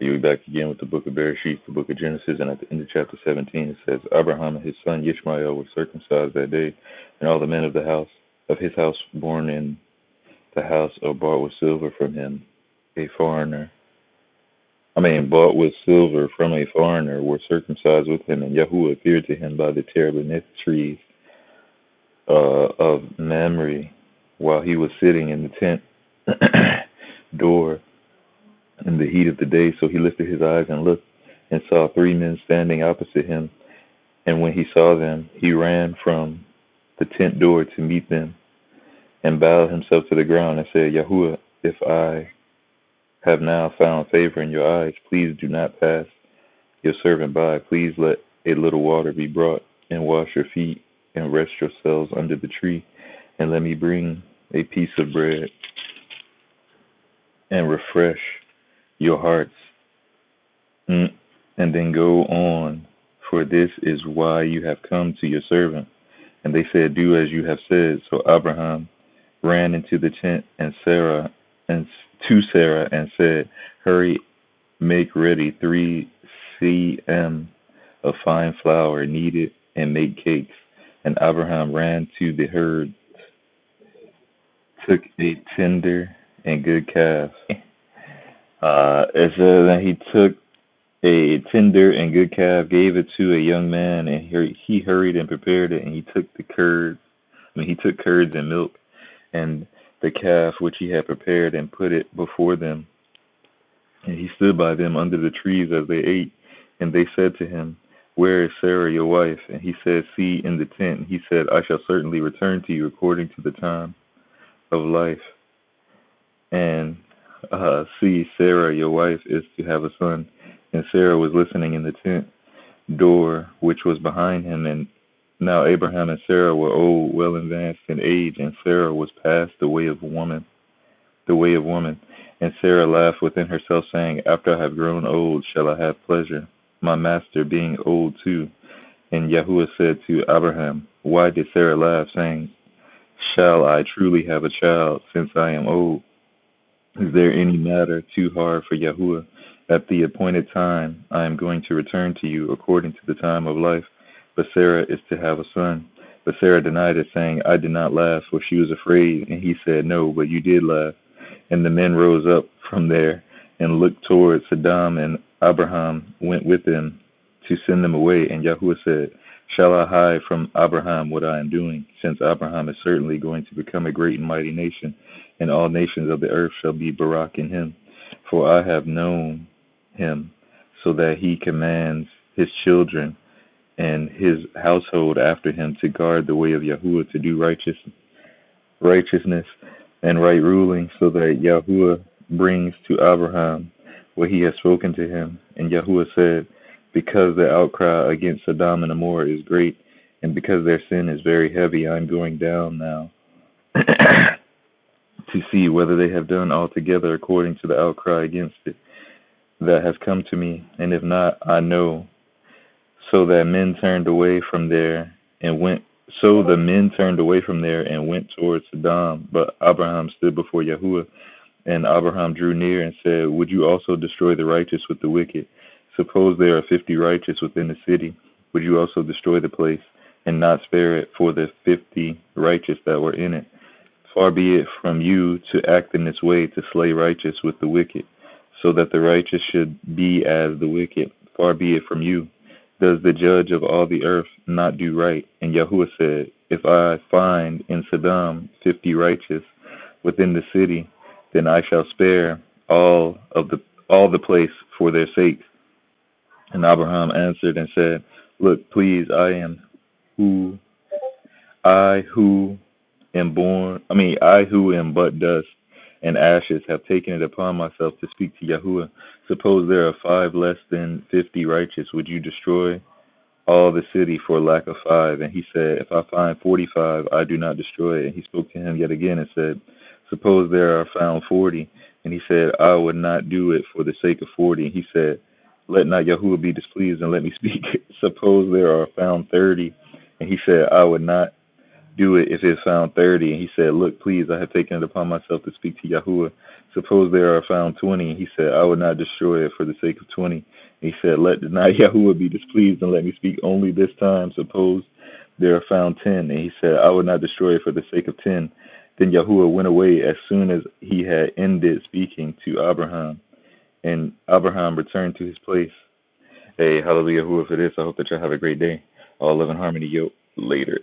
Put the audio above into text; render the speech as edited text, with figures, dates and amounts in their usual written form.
You'll be back again with the book of Bereshith, the book of Genesis, and at the end of chapter 17 it says, Abraham and his son Ishmael were circumcised that day, and all the men of his house born in the house or bought with silver from him, bought with silver from a foreigner, were circumcised with him, and Yahuah appeared to him by the terebinth trees of Mamre, while he was sitting in the tent door in the heat of the day. So he lifted his eyes and looked, and saw 3 men standing opposite him. And when he saw them, he ran from the tent door to meet them, and bowed himself to the ground, and said, Yahuah, if I have now found favor in your eyes, please do not pass your servant by. Please let a little water be brought, and wash your feet, and rest yourselves under the tree, and let me bring a piece of bread, and refresh your hearts, and then go on, for this is why you have come to your servant. And they said, do as you have said. So Abraham ran into the tent and to Sarah and said, hurry, make ready 3 cm of fine flour, knead it, and make cakes. And Abraham ran to the herd, took a tender and good calf. It says that he took a tender and good calf, gave it to a young man, and he hurried and prepared it. And he took curds and milk, and the calf which he had prepared, and put it before them. And he stood by them under the trees as they ate. And they said to him, where is Sarah your wife? And he said, see, in the tent. And he said, I shall certainly return to you according to the time of life. And see, Sarah your wife is to have a son. And Sarah was listening in the tent door which was behind him. And now Abraham and Sarah were old, well advanced in age, and Sarah was past the way of woman. And Sarah laughed within herself, saying, after I have grown old, shall I have pleasure, my master being old too? And Yahuah said to Abraham, why did Sarah laugh, saying, shall I truly have a child, since I am old? Is there any matter too hard for Yahuah? At the appointed time, I am going to return to you according to the time of life. But Sarah is to have a son. But Sarah denied it, saying, I did not laugh, for she was afraid. And he said, no, but you did laugh. And the men rose up from there and looked toward Sodom, and Abraham went with them to send them away. And Yahuah said, shall I hide from Abraham what I am doing, since Abraham is certainly going to become a great and mighty nation, and all nations of the earth shall be Barak in him? For I have known him, so that he commands his children and his household after him to guard the way of Yahuah, to do righteousness and right ruling, so that Yahuah brings to Abraham what he has spoken to him. And Yahuah said, because the outcry against Sodom and Gomorrah is great, and because their sin is very heavy, I am going down now to see whether they have done altogether according to the outcry against it that has come to me, and if not, I know. So the men turned away from there and went towards Sodom. But Abraham stood before Yahuah, and Abraham drew near and said, would you also destroy the righteous with the wicked? Suppose there are 50 righteous within the city. Would you also destroy the place, and not spare it for the 50 righteous that were in it? Far be it from you to act in this way, to slay righteous with the wicked, so that the righteous should be as the wicked. Far be it from you. Does the judge of all the earth not do right? And Yahuah said, if I find in Sodom 50 righteous within the city, then I shall spare all the place for their sakes. And Abraham answered and said, look, please, I who am but dust and ashes, have taken it upon myself to speak to Yahuah. Suppose there are 5 less than 50 righteous. Would you destroy all the city for lack of 5? And he said, if I find 45, I do not destroy it. And he spoke to him yet again and said, suppose there are found 40. And he said, I would not do it for the sake of 40. And he said, let not Yahuah be displeased, and let me speak. Suppose there are found 30. And he said, I would not do it if it found 30. And he said, look, please, I have taken it upon myself to speak to Yahuah. Suppose there are found 20. He said, I would not destroy it for the sake of 20. And he said, let not Yahuah be displeased, and let me speak only this time. Suppose there are found 10. And he said, I would not destroy it for the sake of 10. Then Yahuah went away as soon as he had ended speaking to Abraham. And Abraham returned to his place. Hey, hallelujah, Yahuah, for this. I hope that y'all have a great day. All love and harmony. Yo, later.